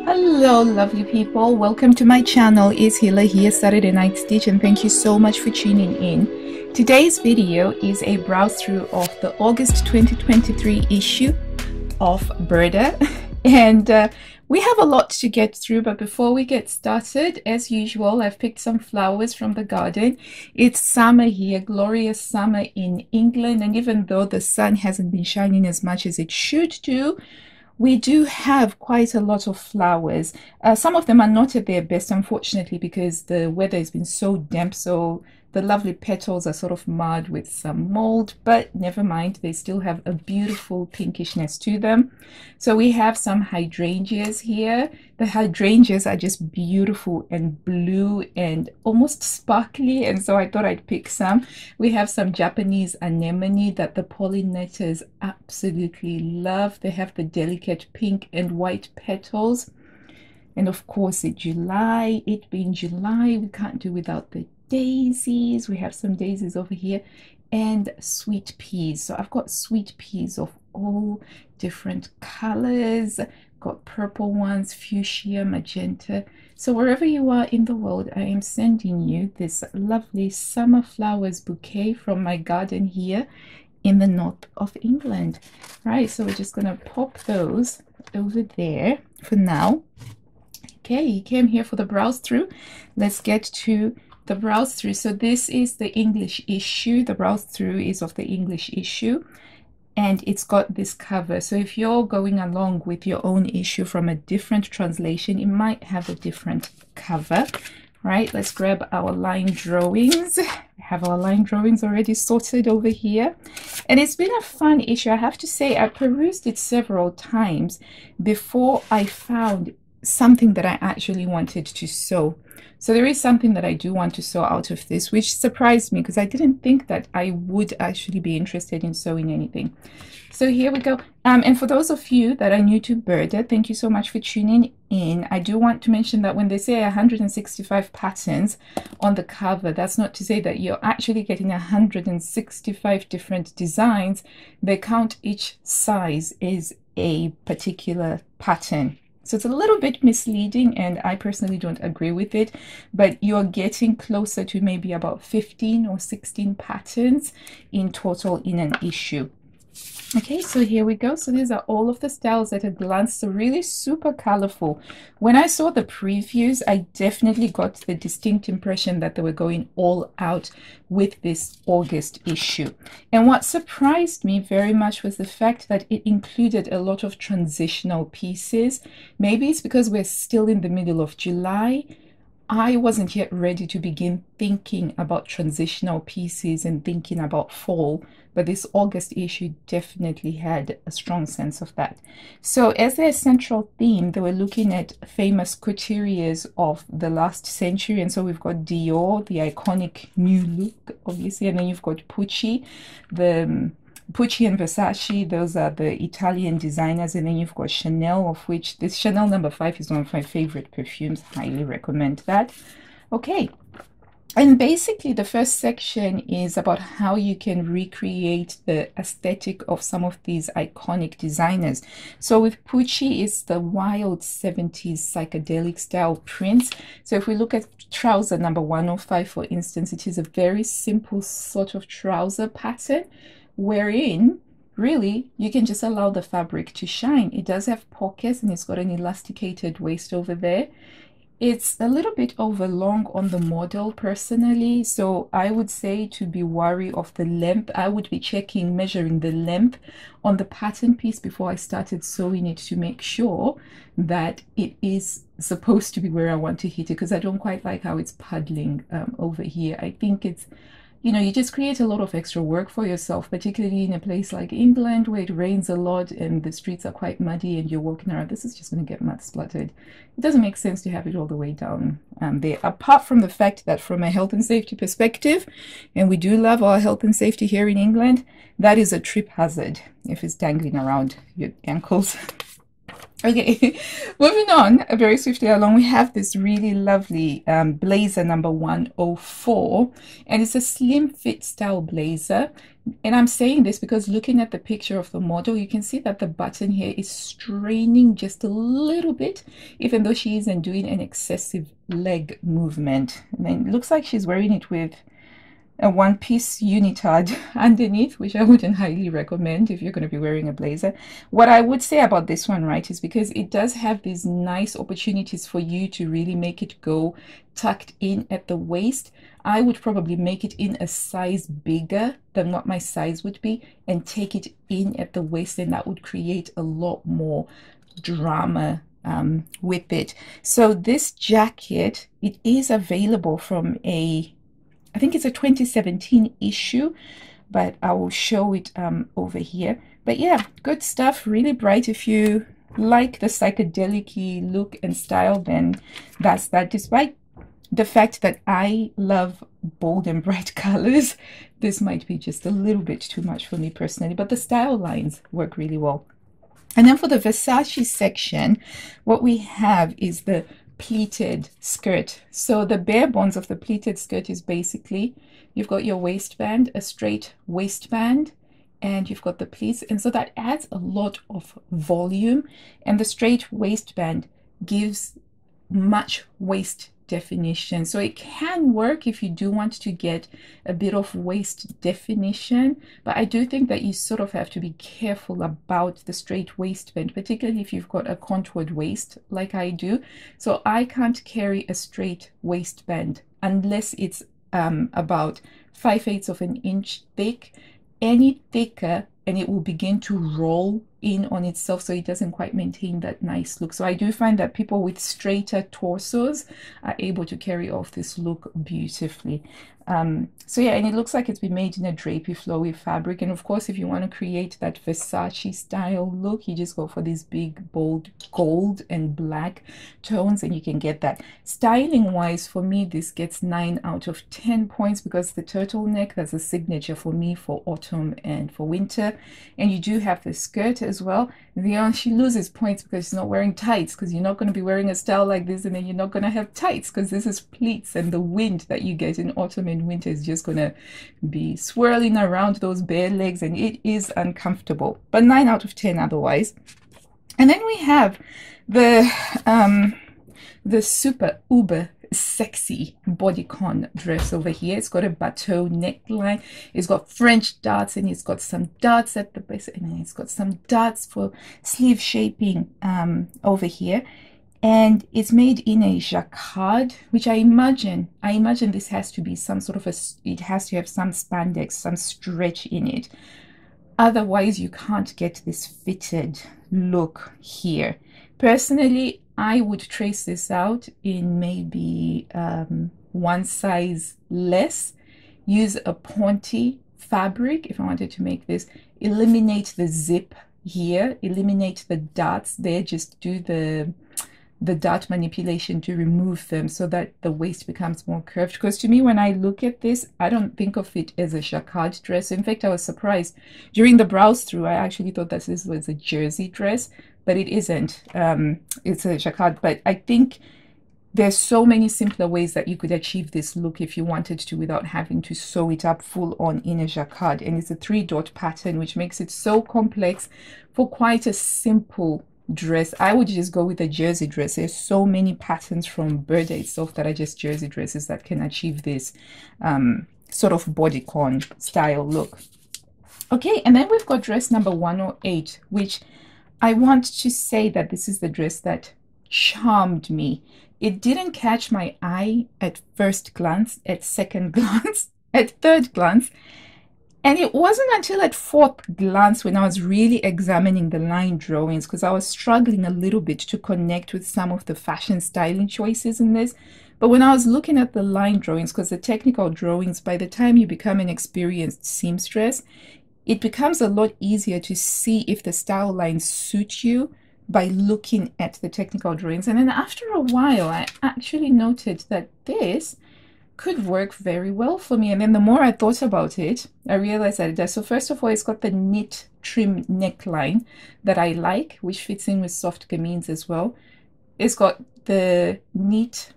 Hello lovely people, welcome to my channel. It's Hila here, Saturday Night Stitch, and thank you so much for tuning in. Today's video is a browse through of the August 2023 issue of Burda, and we have a lot to get through, but before we get started, as usual, I've picked some flowers from the garden. It's summer here, glorious summer in England, and even though the sun hasn't been shining as much as it should do, we do have quite a lot of flowers. Some of them are not at their best, unfortunately, because the weather has been so damp, so the lovely petals are sort of marred with some mold, but never mind, they still have a beautiful pinkishness to them. So we have some hydrangeas here. The hydrangeas are just beautiful and blue and almost sparkly, and so I thought I'd pick some. We have some Japanese anemone that the pollinators absolutely love. They have the delicate pink and white petals. And of course, it being July, we can't do without the daisies. We have some daisies over here, and sweet peas. So I've got sweet peas of all different colors. Got purple ones, fuchsia, magenta. So wherever you are in the world, I am sending you this lovely summer flowers bouquet from my garden here in the north of England. Right, so we're just gonna pop those over there for now. Okay, you came here for the browse through. Let's get to the browse through. So this is the English issue. The browse through is of the English issue, and it's got this cover. So if you're going along with your own issue from a different translation, it might have a different cover. Right, let's grab our line drawings. I have our line drawings already sorted over here, and it's been a fun issue. I have to say, I perused it several times before I found something that I actually wanted to sew. So there is something that I do want to sew out of this, which surprised me because I didn't think that I would actually be interested in sewing anything. So here we go. And for those of you that are new to Burda, thank you so much for tuning in. I do want to mention that when they say 165 patterns on the cover, that's not to say that you're actually getting 165 different designs. They count each size as a particular pattern. So it's a little bit misleading, and I personally don't agree with it, but you're getting closer to maybe about 15 or 16 patterns in total in an issue. Okay, so here we go. So these are all of the styles at a glance. So really super colorful. When I saw the previews, I definitely got the distinct impression that they were going all out with this August issue. And what surprised me very much was the fact that it included a lot of transitional pieces. Maybe it's because we're still in the middle of July. I wasn't yet ready to begin thinking about transitional pieces and thinking about fall, but this August issue definitely had a strong sense of that. So as their central theme, they were looking at famous couturiers of the last century, and so we've got Dior, the iconic new look, obviously, and then you've got Pucci, Pucci and Versace, those are the Italian designers, and then you've got Chanel, of which this Chanel No. 5 is one of my favorite perfumes. Highly recommend that. Okay, and basically the first section is about how you can recreate the aesthetic of some of these iconic designers. So with Pucci, it's the wild 70s psychedelic style prints. So if we look at trouser number 105, for instance, it is a very simple sort of trouser pattern, wherein really you can just allow the fabric to shine. It does have pockets, and it's got an elasticated waist over there. It's a little bit over long on the model personally, so I would say to be wary of the length. I would be measuring the length on the pattern piece before I started sewing it to make sure that it is supposed to be where I want to hit it, because I don't quite like how it's puddling over here. I think it's, you know, you just create a lot of extra work for yourself, particularly in a place like England where it rains a lot and the streets are quite muddy and you're walking around. This is just going to get mud splattered. It doesn't make sense to have it all the way down there, apart from the fact that from a health and safety perspective, and we do love our health and safety here in England, that is a trip hazard if it's dangling around your ankles. Okay, moving on very swiftly along, we have this really lovely blazer number 104, and it's a slim fit style blazer. And I'm saying this because looking at the picture of the model, you can see that the button here is straining just a little bit, even though she isn't doing an excessive leg movement. And then it looks like she's wearing it with a one-piece unitard underneath, which I wouldn't highly recommend if you're going to be wearing a blazer. What I would say about this one, right, is because it does have these nice opportunities for you to really make it go tucked in at the waist. I would probably make it in a size bigger than what my size would be and take it in at the waist, and that would create a lot more drama with it. So this jacket, it is available from I think it's a 2017 issue, but I will show it over here. But yeah, good stuff, really bright. If you like the psychedelic-y look and style, then that's that. Despite the fact that I love bold and bright colors, this might be just a little bit too much for me personally, but the style lines work really well. And then for the Versace section, what we have is the pleated skirt. So the bare bones of the pleated skirt is basically you've got your waistband, a straight waistband, and you've got the pleats, and so that adds a lot of volume, and the straight waistband gives much waist definition. So it can work if you do want to get a bit of waist definition, but I do think that you sort of have to be careful about the straight waistband, particularly if you've got a contoured waist like I do. So I can't carry a straight waistband unless it's about 5/8 of an inch thick. Any thicker and it will begin to roll in on itself, so it doesn't quite maintain that nice look. So I do find that people with straighter torsos are able to carry off this look beautifully. So yeah, and it looks like it's been made in a drapey flowy fabric. And of course, if you want to create that Versace style look, you just go for these big bold gold and black tones, and you can get that. Styling wise, for me, this gets 9 out of 10 points because the turtleneck, that's a signature for me for autumn and for winter. And you do have the skirt as well. She loses points because she's not wearing tights, because you're not going to be wearing a style like this and then you're not going to have tights, because this is pleats, and the wind that you get in autumn and winter is just going to be swirling around those bare legs, and it is uncomfortable. But 9 out of 10 otherwise. And then we have the super uber sexy bodycon dress over here. It's got a bateau neckline, it's got French darts, and it's got some darts at the base, and then it's got some darts for sleeve shaping over here. And it's made in a jacquard, which I imagine this has to be some sort of it has to have some spandex, some stretch in it. Otherwise, you can't get this fitted look here. Personally, I would trace this out in maybe one size less. Use a Ponte fabric if I wanted to make this. Eliminate the zip here. Eliminate the darts there. Just do the dart manipulation to remove them so that the waist becomes more curved. Because to me, when I look at this, I don't think of it as a jacquard dress. In fact, I was surprised. During the browse through, I actually thought that this was a jersey dress, but it isn't. It's a jacquard. But I think there's so many simpler ways that you could achieve this look if you wanted to without having to sew it up full on in a jacquard. And it's a 3-dot pattern, which makes it so complex for quite a simple dress. I would just go with a jersey dress. There's so many patterns from Burda itself that are just jersey dresses that can achieve this sort of bodycon style look. Okay, and then we've got dress number 108, which I want to say that this is the dress that charmed me. It didn't catch my eye at first glance, at second glance, at third glance. And it wasn't until at fourth glance when I was really examining the line drawings, because I was struggling a little bit to connect with some of the fashion styling choices in this. But when I was looking at the line drawings, because the technical drawings, by the time you become an experienced seamstress, it becomes a lot easier to see if the style lines suit you by looking at the technical drawings. And then after a while, I actually noted that this could work very well for me. And then the more I thought about it, I realized that it does. So first of all, it's got the knit trim neckline that I like, which fits in with soft gamines as well. It's got the neat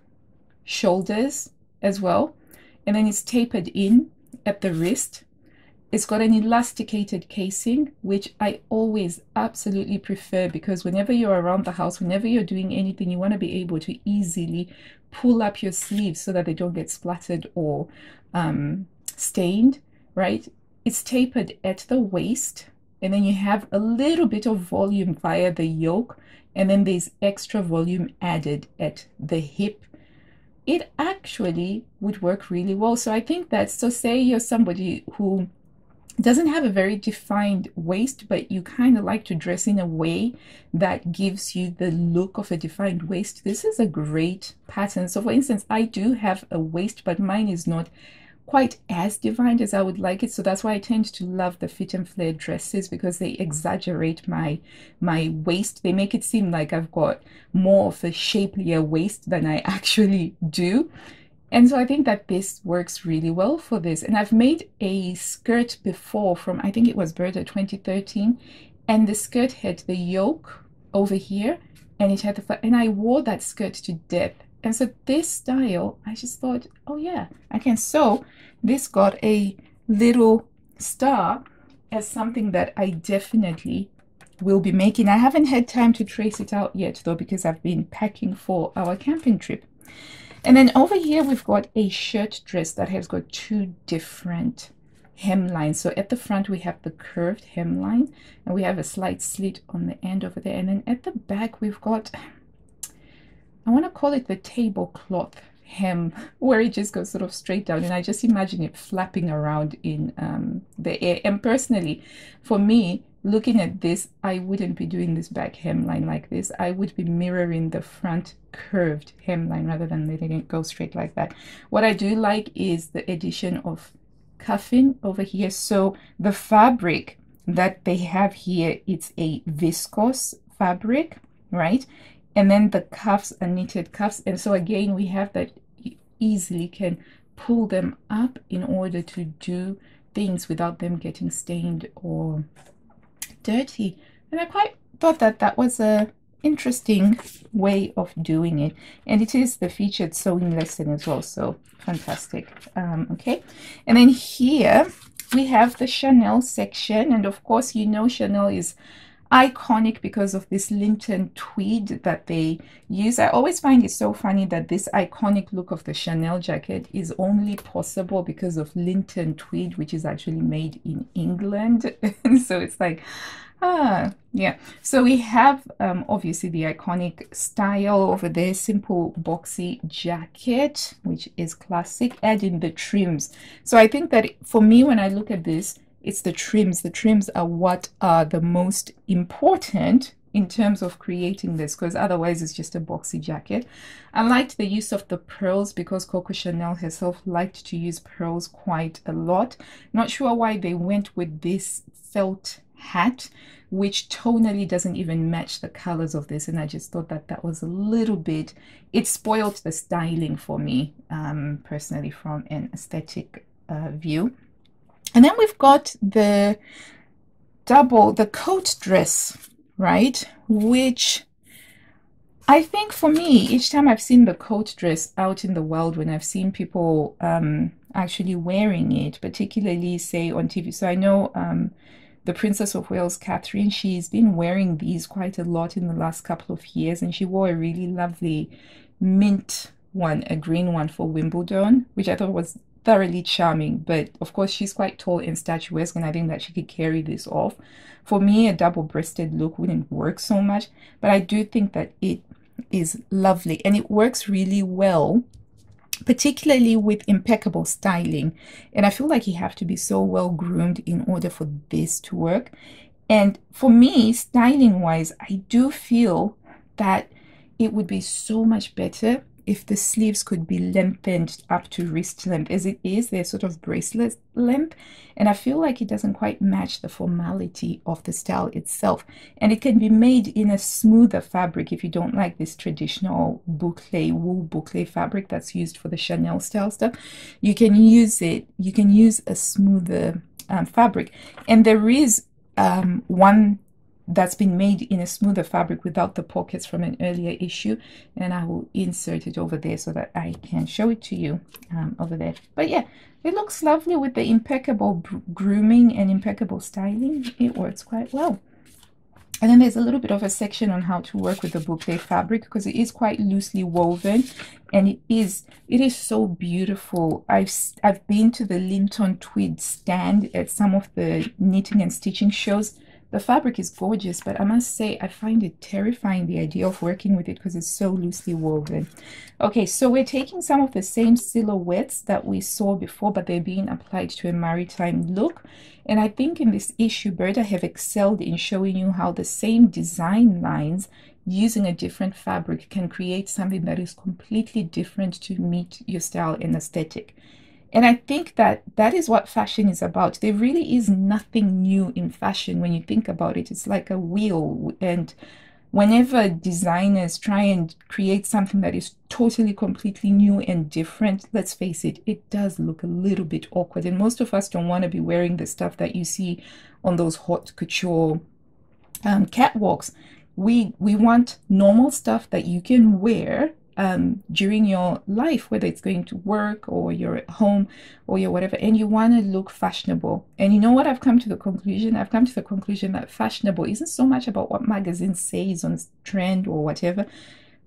shoulders as well. And then it's tapered in at the wrist. It's got an elasticated casing, which I always absolutely prefer, because whenever you're around the house, whenever you're doing anything, you want to be able to easily pull up your sleeves so that they don't get splattered or stained, right? It's tapered at the waist, and then you have a little bit of volume via the yoke, and then there's extra volume added at the hip. It actually would work really well. So I think that, so say you're somebody who doesn't have a very defined waist, but you kind of like to dress in a way that gives you the look of a defined waist, this is a great pattern. So for instance, I do have a waist, but mine is not quite as defined as I would like it. So that's why I tend to love the fit and flare dresses, because they exaggerate my waist. They make it seem like I've got more of a shapelier waist than I actually do. And so I think that this works really well for this. And I've made a skirt before from, I think it was Burda 2013. And the skirt had the yoke over here, and it had the, and I wore that skirt to death. And so this style, I just thought, oh yeah, I can. So this got a little star as something that I definitely will be making. I haven't had time to trace it out yet though, because I've been packing for our camping trip. And then over here, we've got a shirt dress that has got two different hemlines. So at the front, we have the curved hemline, and we have a slight slit on the end over there. And then at the back, we've got, I want to call it the tablecloth hem, where it just goes sort of straight down. And I just imagine it flapping around in the air. And personally, for me, looking at this, I wouldn't be doing this back hemline like this. I would be mirroring the front curved hemline rather than letting it go straight like that. What I do like is the addition of cuffing over here. So the fabric that they have here, it's a viscose fabric, right? And then the cuffs are knitted cuffs. And so again, we have that you easily can pull them up in order to do things without them getting stained or dirty. And I quite thought that that was a interesting way of doing it. And it is the featured sewing lesson as well. So fantastic. Okay. And then here we have the Chanel section. And of course, you know, Chanel is iconic because of this Linton tweed that they use. I always find it so funny that this iconic look of the Chanel jacket is only possible because of Linton tweed, which is actually made in England. And so it's like, yeah. So we have obviously the iconic style over there, simple boxy jacket, which is classic, adding the trims. So I think that for me, when I look at this, it's the trims. The trims are what are the most important in terms of creating this, because otherwise it's just a boxy jacket. I liked the use of the pearls because Coco Chanel herself liked to use pearls quite a lot. Not sure why they went with this felt hat, which tonally doesn't even match the colors of this, and I just thought that that was a little bit, it spoiled the styling for me personally from an aesthetic view. And then we've got the coat dress, right? Which I think for me, each time I've seen the coat dress out in the wild, when I've seen people actually wearing it, particularly say on TV. So I know the Princess of Wales, Catherine, she's been wearing these quite a lot in the last couple of years. And she wore a really lovely mint one, a green one for Wimbledon, which I thought was thoroughly charming. But of course, she's quite tall and statuesque, and I think that she could carry this off. For me, a double-breasted look wouldn't work so much, but I do think that it is lovely, and it works really well, particularly with impeccable styling. And I feel like you have to be so well groomed in order for this to work. And for me, styling wise, I do feel that it would be so much better if the sleeves could be lengthened up to wrist length. As it is, they're sort of bracelet length, and I feel like it doesn't quite match the formality of the style itself. And it can be made in a smoother fabric if you don't like this traditional boucle, wool boucle fabric that's used for the Chanel style stuff. You can use it, you can use a smoother fabric. And there is one that's been made in a smoother fabric without the pockets from an earlier issue, and I will insert it over there so that I can show it to you over there. But yeah, it looks lovely with the impeccable grooming and impeccable styling. It works quite well. And then there's a little bit of a section on how to work with the boucle fabric, because it is quite loosely woven, and it is so beautiful. I've been to the Linton Tweed stand at some of the knitting and stitching shows. The fabric is gorgeous, but I must say I find it terrifying, the idea of working with it, because it's so loosely woven. Okay, so we're taking some of the same silhouettes that we saw before, but they're being applied to a maritime look. And I think in this issue, Burda have excelled in showing you how the same design lines using a different fabric can create something that is completely different to meet your style and aesthetic. And I think that that is what fashion is about. There really is nothing new in fashion when you think about it. It's like a wheel, and whenever designers try and create something that is totally, completely new and different, let's face it, it does look a little bit awkward. And most of us don't want to be wearing the stuff that you see on those haute couture catwalks. We want normal stuff that you can wear during your life, whether it's going to work or you're at home or you're whatever, and you want to look fashionable. And you know what I've come to the conclusion? I've come to the conclusion that fashionable isn't so much about what magazine says on trend or whatever.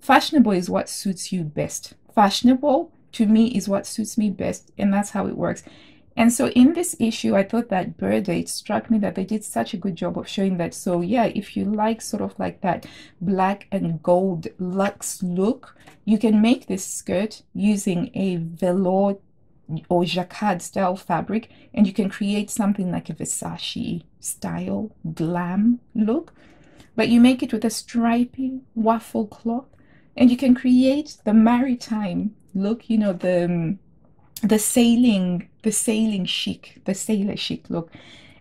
Fashionable is what suits you best. Fashionable to me is what suits me best, and that's how it works. And so in this issue, I thought that Burda, it struck me that they did such a good job of showing that. So yeah, if you like sort of like that black and gold luxe look, you can make this skirt using a velour or jacquard style fabric, and you can create something like a Versace style glam look. But you make it with a stripy waffle cloth, and you can create the maritime look, you know, the sailing chic, the sailor chic look,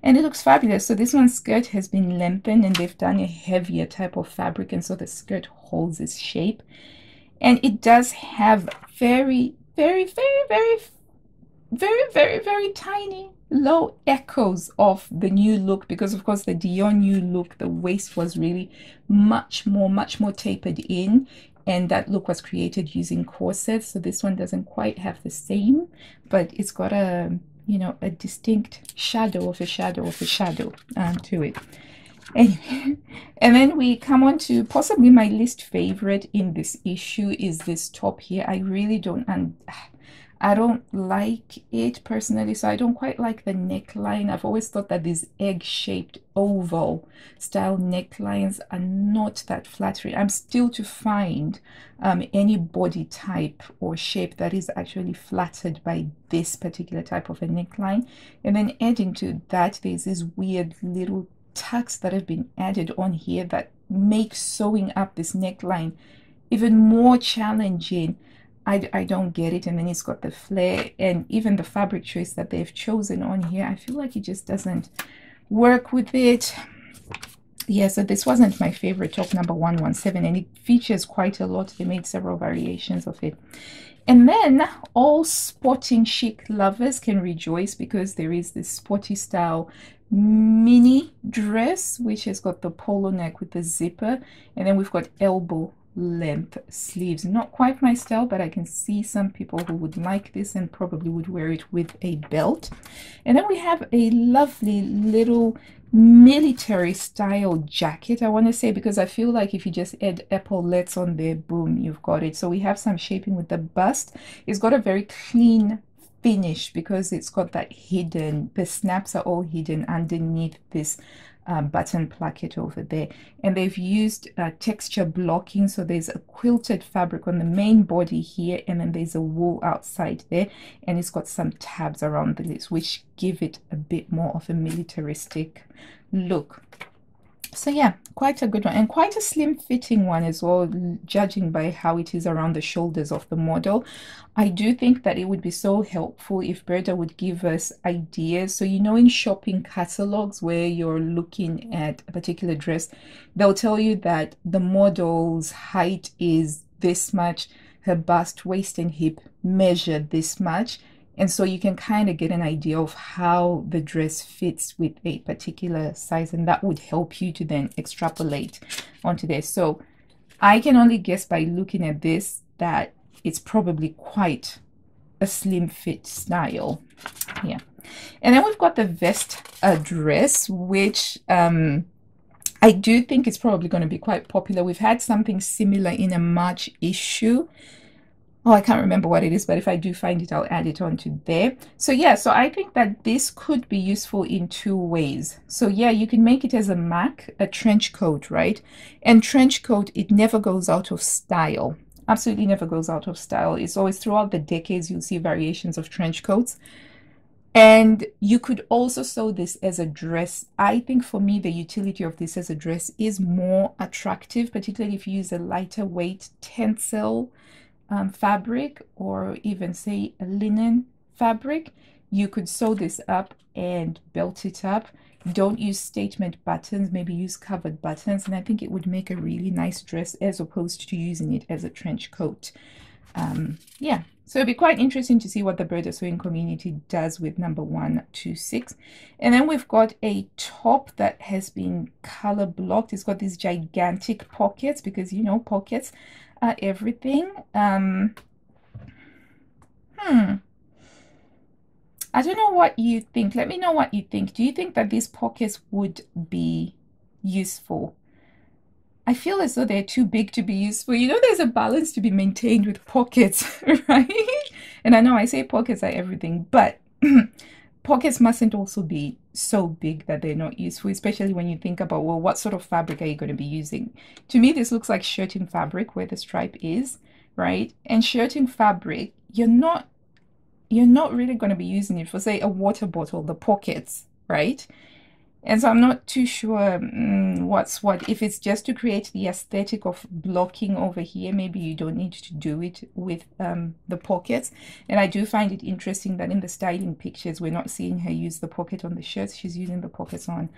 and it looks fabulous. So this one's skirt has been lengthened, and they've done a heavier type of fabric, and so the skirt holds its shape, and it does have very, very, very, very, very, very, very tiny low echoes of the new look, because of course the Dior new look, the waist was really much more tapered in, and that look was created using corsets. So this one doesn't quite have the same, but it's got a, you know, a distinct shadow of a shadow of a shadow to it. Anyway, and then we come on to possibly my least favorite in this issue is this top here. I really I don't like it personally, so I don't quite like the neckline. I've always thought that these egg-shaped oval style necklines are not that flattering. I'm still to find any body type or shape that is actually flattered by this particular type of a neckline. And then adding to that, there's these weird little tucks that have been added on here that make sewing up this neckline even more challenging. I don't get it. And then it's got the flare, and even the fabric choice that they've chosen on here, I feel like it just doesn't work with it. Yeah, so this wasn't my favorite top, number 117, and it features quite a lot. They made several variations of it. And then all sporting chic lovers can rejoice, because there is this sporty style mini dress which has got the polo neck with the zipper, and then we've got elbow length sleeves. Not quite my style, but I can see some people who would like this and probably would wear it with a belt. And then we have a lovely little military style jacket, I want to say, because I feel like if you just add epaulettes on there, boom, you've got it. So we have some shaping with the bust. It's got a very clean finish because it's got that hidden, the snaps are all hidden underneath this button placket over there, and they've used texture blocking. So there's a quilted fabric on the main body here, and then there's a wool outside there, and it's got some tabs around the lips which give it a bit more of a militaristic look. So yeah, quite a good one, and quite a slim fitting one as well, judging by how it is around the shoulders of the model. I do think that it would be so helpful if Burda would give us ideas. So you know, in shopping catalogs where you're looking at a particular dress, they'll tell you that the model's height is this much, her bust, waist and hip measure this much, And so you can kind of get an idea of how the dress fits with a particular size, and that would help you to then extrapolate onto this. So I can only guess by looking at this that it's probably quite a slim fit style. Yeah. And then we've got the vest dress, which I do think it's probably going to be quite popular. We've had something similar in a March issue. Oh, I can't remember what it is, but if I do find it, I'll add it onto there. So yeah, so I think that this could be useful in two ways. So yeah, you can make it as a MAC, a trench coat, right? And trench coat, it never goes out of style. Absolutely never goes out of style. It's always throughout the decades, you'll see variations of trench coats. And you could also sew this as a dress. I think for me, the utility of this as a dress is more attractive, particularly if you use a lighter weight tencel fabric, or even say a linen fabric. You could sew this up and belt it up. Don't use statement buttons, maybe use covered buttons, and I think it would make a really nice dress as opposed to using it as a trench coat. Yeah, so it'd be quite interesting to see what the Burda sewing community does with number 126. And then we've got a top that has been color blocked. It's got these gigantic pockets because, you know, pockets are everything. I don't know what you think. Let me know what you think. Do you think that these pockets would be useful? I feel as though they're too big to be useful. You know, there's a balance to be maintained with pockets, right? And I know I say pockets are everything, but pockets mustn't also be so big that they're not useful, especially when you think about, well, what sort of fabric are you going to be using? To me, this looks like shirting fabric where the stripe is, right? And shirting fabric, you're not really going to be using it for, say, a water bottle, the pockets, right? And so I'm not too sure what's what. If it's just to create the aesthetic of blocking over here, maybe you don't need to do it with the pockets. And I do find it interesting that in the styling pictures, we're not seeing her use the pocket on the shirts. She's using the pockets on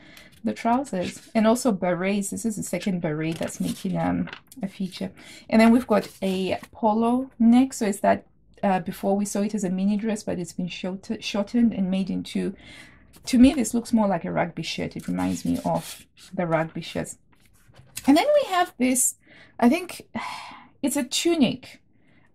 the trousers. And also berets. This is the second beret that's making a feature. And then we've got a polo neck. So it's that before we saw it as a mini dress, but it's been shortened and made into... To me, this looks more like a rugby shirt. It reminds me of the rugby shirts. And then we have this, I think it's a tunic.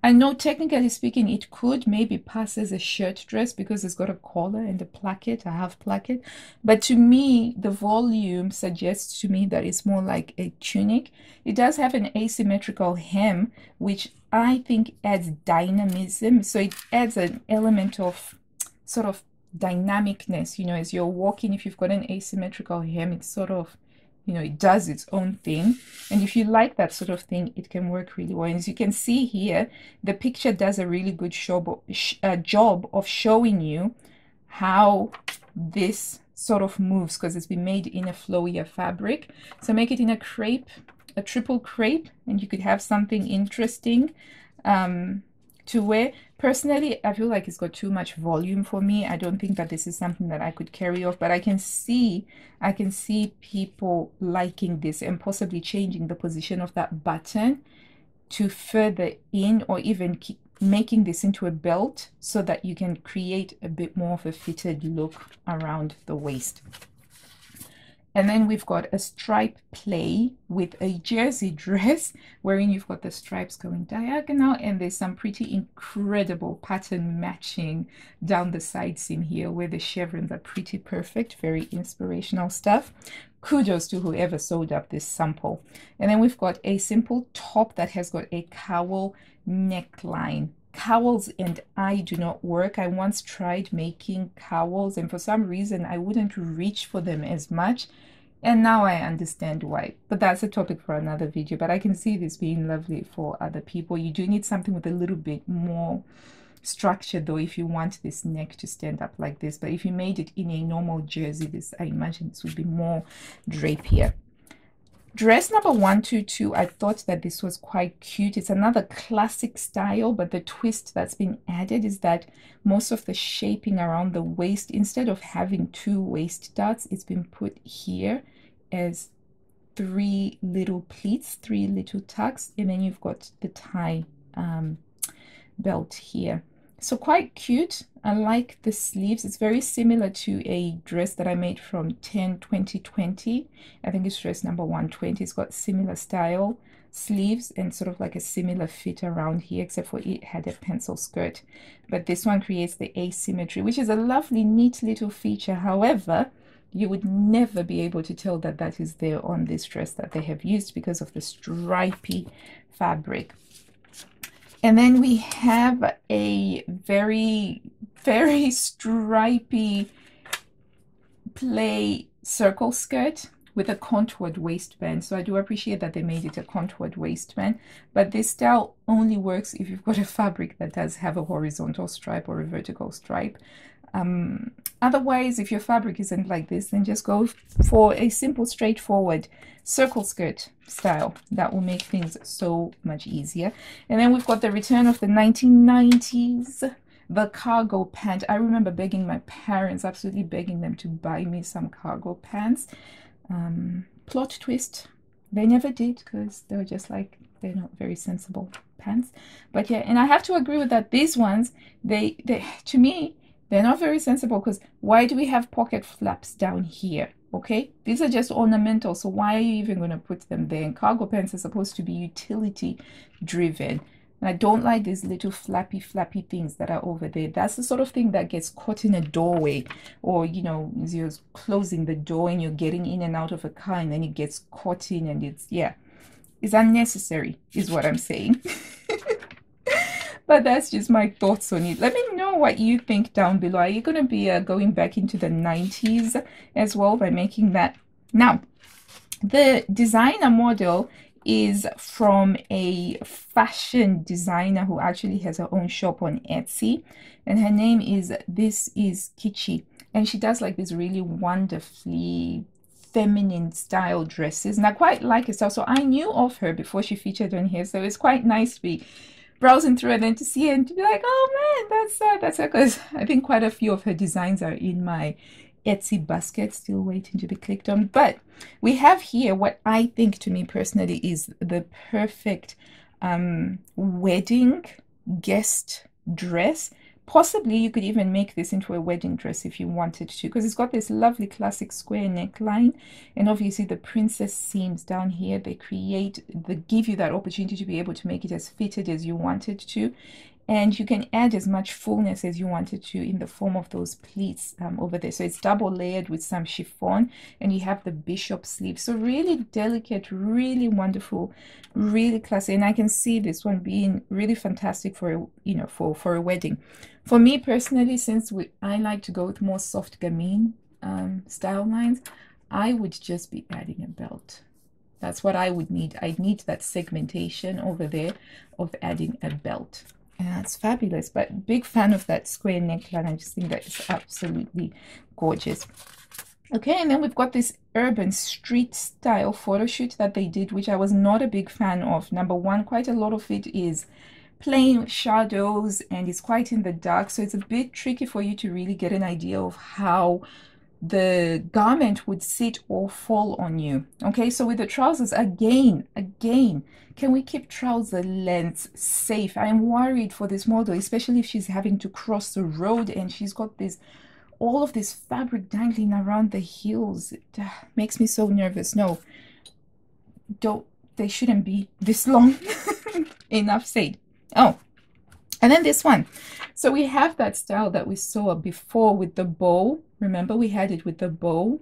I know technically speaking, it could maybe pass as a shirt dress because it's got a collar and a placket, a half placket. But to me, the volume suggests to me that it's more like a tunic. It does have an asymmetrical hem, which I think adds dynamism. So it adds an element of sort of dynamicness, you know, as you're walking. If you've got an asymmetrical hem, it's sort of, you know, it does its own thing. And if you like that sort of thing, it can work really well. And as you can see here, the picture does a really good job of showing you how this sort of moves, because it's been made in a flowier fabric. So make it in a crepe, a triple crepe, and you could have something interesting to wear. Personally, I feel like it's got too much volume for me. I don't think that this is something that I could carry off, but I can see people liking this and possibly changing the position of that button to further in, or even keep making this into a belt so that you can create a bit more of a fitted look around the waist. And then we've got a stripe play with a jersey dress wherein you've got the stripes going diagonal, and there's some pretty incredible pattern matching down the side seam here where the chevrons are pretty perfect. Very inspirational stuff. Kudos to whoever sewed up this sample. And then we've got a simple top that has got a cowl neckline. Cowls and I do not work. I once tried making cowls, and for some reason I wouldn't reach for them as much, and now I understand why. But that's a topic for another video. But I can see this being lovely for other people. You do need something with a little bit more structure though if you want this neck to stand up like this. But if you made it in a normal jersey, this, I imagine this would be more drapier. Dress number 122, I thought that this was quite cute. It's another classic style, but the twist that's been added is that most of the shaping around the waist, instead of having 2 waist darts, it's been put here as 3 little pleats, 3 little tucks, and then you've got the tie belt here. So quite cute. I like the sleeves. It's very similar to a dress that I made from 10-20-20. I think it's dress number 120. It's got similar style sleeves and sort of like a similar fit around here, except for it had a pencil skirt. But this one creates the asymmetry, which is a lovely, neat little feature. However, you would never be able to tell that that is there on this dress that they have used because of the stripy fabric. And then we have a very, very stripy play circle skirt with a contoured waistband. So I do appreciate that they made it a contoured waistband, but this style only works if you've got a fabric that does have a horizontal stripe or a vertical stripe. Otherwise, if your fabric isn't like this, then just go for a simple, straightforward circle skirt style. That will make things so much easier. And then we've got the return of the 1990s, the cargo pant. I remember begging my parents, absolutely begging them to buy me some cargo pants. Plot twist, they never did, because they were just like, they're not very sensible pants. But yeah, and I have to agree with that. These ones, they to me, they're not very sensible, because why do we have pocket flaps down here? Okay, these are just ornamental, so why are you even going to put them there? And cargo pants are supposed to be utility driven. And I don't like these little flappy things that are over there. That's the sort of thing that gets caught in a doorway, or you know, as you're closing the door and you're getting in and out of a car, and then it gets caught in, and it's, yeah, it's unnecessary is what I'm saying. But that's just my thoughts on it. Let me know what you think down below. Are you going to be going back into the 90s as well by making that? Now, the designer model is from a fashion designer who actually has her own shop on Etsy, and her name is This Is Kitschy, and she does like these really wonderfully feminine style dresses, and I quite like it. So I knew of her before she featured on here, so it's quite nice to be browsing through and then to see her and to be like, oh man, that's her, because I think quite a few of her designs are in my Etsy basket, still waiting to be clicked on. But we have here what I think, to me personally, is the perfect wedding guest dress. Possibly you could even make this into a wedding dress if you wanted to, because it's got this lovely classic square neckline, and obviously the princess seams down here, they give you that opportunity to be able to make it as fitted as you wanted to, and you can add as much fullness as you wanted to in the form of those pleats over there. So it's double layered with some chiffon, and you have the bishop sleeve. So really delicate, really wonderful, really classy. And I can see this one being really fantastic for a, you know, for a wedding. For me personally, since I like to go with more soft gamine style lines, I would just be adding a belt. That's what I would need. I'd need that segmentation over there of adding a belt. And that's fabulous. But big fan of that square neckline. I just think that is absolutely gorgeous. Okay, and then we've got this urban street style photo shoot that they did, which I was not a big fan of. Number one, quite a lot of it is plain shadows and it's quite in the dark, so it's a bit tricky for you to really get an idea of how the garment would sit or fall on you. Okay, so with the trousers, again, can we keep trouser lengths safe? I'm worried for this model, especially if she's having to cross the road and she's got this, all of this fabric dangling around the heels. It makes me so nervous. No, they shouldn't be this long. Enough said. Oh, and then this one. So we have that style that we saw before with the bow. Remember, we had it with the bow,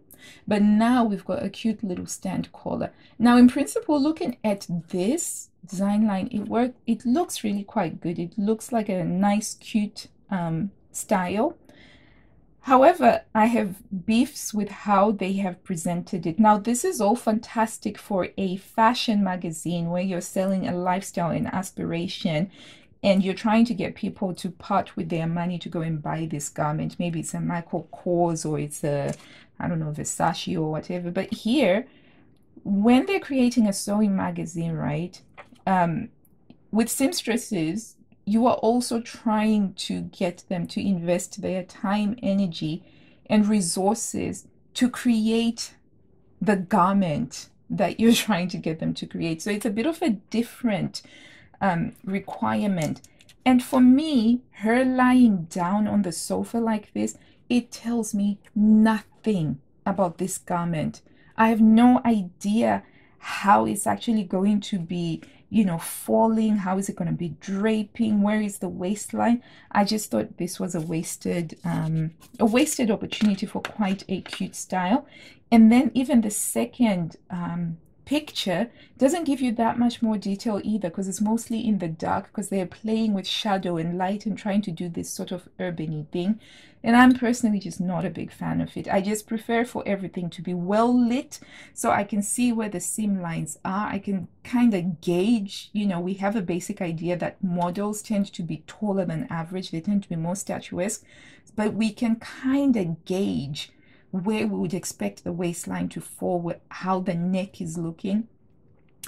but now we've got a cute little stand collar. Now, in principle, looking at this design line, it looks really quite good. It looks like a nice, cute style. However, I have beefs with how they have presented it. Now, this is all fantastic for a fashion magazine where you're selling a lifestyle and aspiration, and you're trying to get people to part with their money to go and buy this garment. Maybe it's a Michael Kors or it's a, I don't know, Versace or whatever. But here, when they're creating a sewing magazine, right, with seamstresses, you are also trying to get them to invest their time, energy, and resources to create the garment that you're trying to get them to create. So it's a bit of a different requirement. And for me, her lying down on the sofa like this, it tells me nothing about this garment. I have no idea how it's actually going to be, you know, falling. How is it going to be draping? Where is the waistline? I just thought this was a wasted opportunity for quite a cute style. And then even the second picture doesn't give you that much more detail either, because it's mostly in the dark, because they're playing with shadow and light and trying to do this sort of urban-y thing. And I'm personally just not a big fan of it. I just prefer for everything to be well lit so I can see where the seam lines are. I can kind of gauge, you know, we have a basic idea that models tend to be taller than average. They tend to be more statuesque, but we can kind of gauge where we would expect the waistline to fall, with how the neck is looking.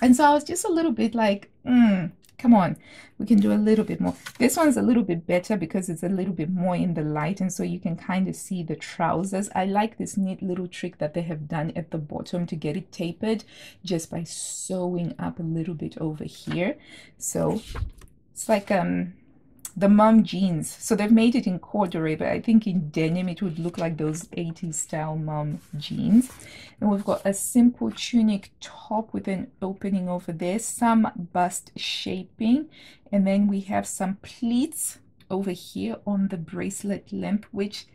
And so I was just a little bit like, come on, we can do a little bit more. This one's a little bit better because it's a little bit more in the light, and so you can kind of see the trousers. I like this neat little trick that they have done at the bottom to get it tapered just by sewing up a little bit over here. So it's like the mom jeans. So they've made it in corduroy, but I think in denim it would look like those 80s style mom jeans. And we've got a simple tunic top with an opening over there, some bust shaping, and then we have some pleats over here on the bracelet limp, which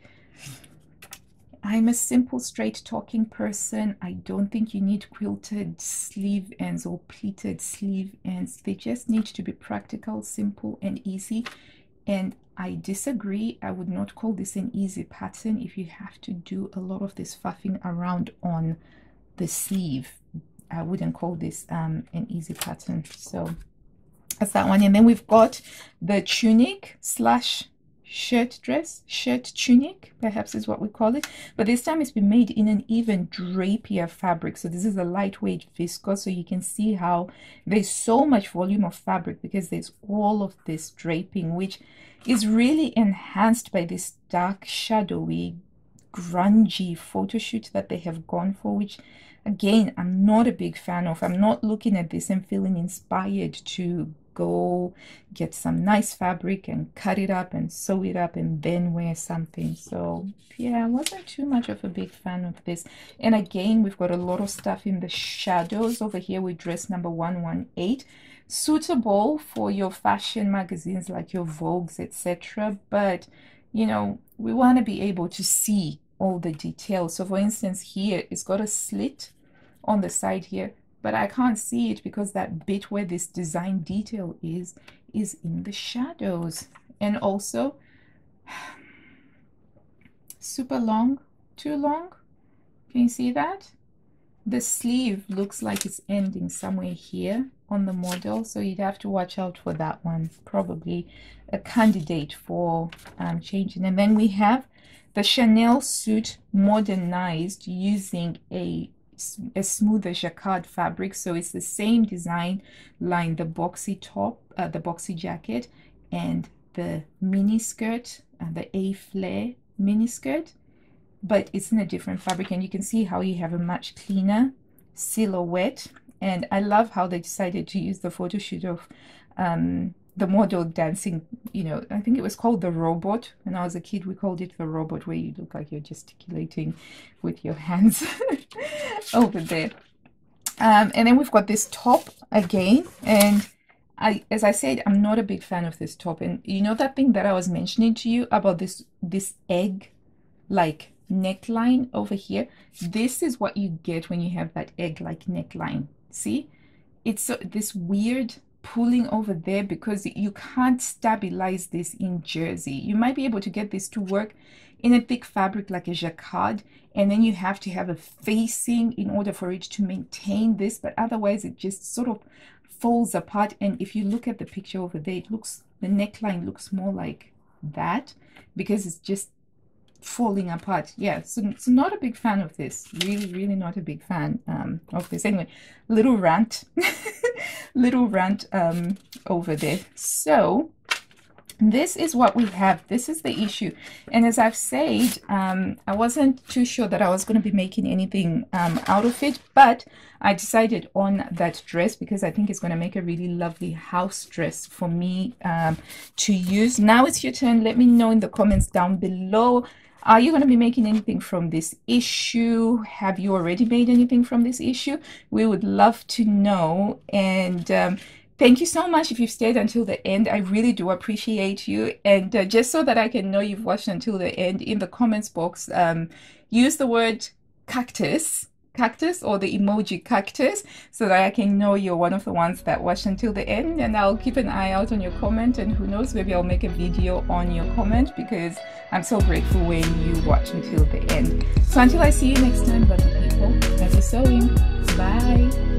I'm a simple straight talking person. I don't think you need quilted sleeve ends or pleated sleeve ends. They just need to be practical, simple, and easy. And I disagree. I would not call this an easy pattern if you have to do a lot of this faffing around on the sleeve. I wouldn't call this an easy pattern. So that's that one. And then we've got the tunic slash shirt tunic, perhaps is what we call it, but this time it's been made in an even drapier fabric. So this is a lightweight viscose, so you can see how there's so much volume of fabric because there's all of this draping, which is really enhanced by this dark shadowy grungy photo shoot that they have gone for, which again I'm not a big fan of. I'm not looking at this and feeling inspired to go get some nice fabric and cut it up and sew it up and then wear something. So yeah, I wasn't too much of a big fan of this. And again, we've got a lot of stuff in the shadows over here with dress number 118, suitable for your fashion magazines like your Vogues, etc. But you know, we want to be able to see all the details. So for instance, here it's got a slit on the side here, but I can't see it because that bit where this design detail is in the shadows. And also super long, too long. Can you see that? The sleeve looks like it's ending somewhere here on the model, so you'd have to watch out for that one. Probably a candidate for changing. And then we have the Chanel suit modernized using a smoother jacquard fabric. So it's the same design line, the boxy top, the boxy jacket, and the mini skirt, the A-flare mini skirt, but it's in a different fabric. And you can see how you have a much cleaner silhouette. And I love how they decided to use the photo shoot of the model dancing, you know, I think it was called the robot. When I was a kid, we called it the robot, where you look like you're gesticulating with your hands over there. And then we've got this top again. And as I said, I'm not a big fan of this top. And you know that thing that I was mentioning to you about this egg-like neckline over here? This is what you get when you have that egg-like neckline. See? It's this weird pulling over there because you can't stabilize this in jersey. You might be able to get this to work in a thick fabric like a jacquard, and then you have to have a facing in order for it to maintain this, but otherwise it just sort of falls apart. And if you look at the picture over there, it looks, the neckline looks more like that because it's just falling apart. Yeah, so not a big fan of this. Really not a big fan of this. Anyway, little rant little rant over there. So this is what we have. This is the issue. And as I've said, I wasn't too sure that I was going to be making anything out of it, but I decided on that dress because I think it's going to make a really lovely house dress for me to use. Now it's your turn. Let me know in the comments down below. Are you going to be making anything from this issue? Have you already made anything from this issue? We would love to know. And thank you so much if you've stayed until the end. I really do appreciate you. And just so that I can know you've watched until the end, in the comments box, use the word cactus or the emoji cactus so that I can know you're one of the ones that watched until the end. And I'll keep an eye out on your comment, and who knows, maybe I'll make a video on your comment because I'm so grateful when you watch until the end. So until I see you next time, lovely people, happy sewing. Bye.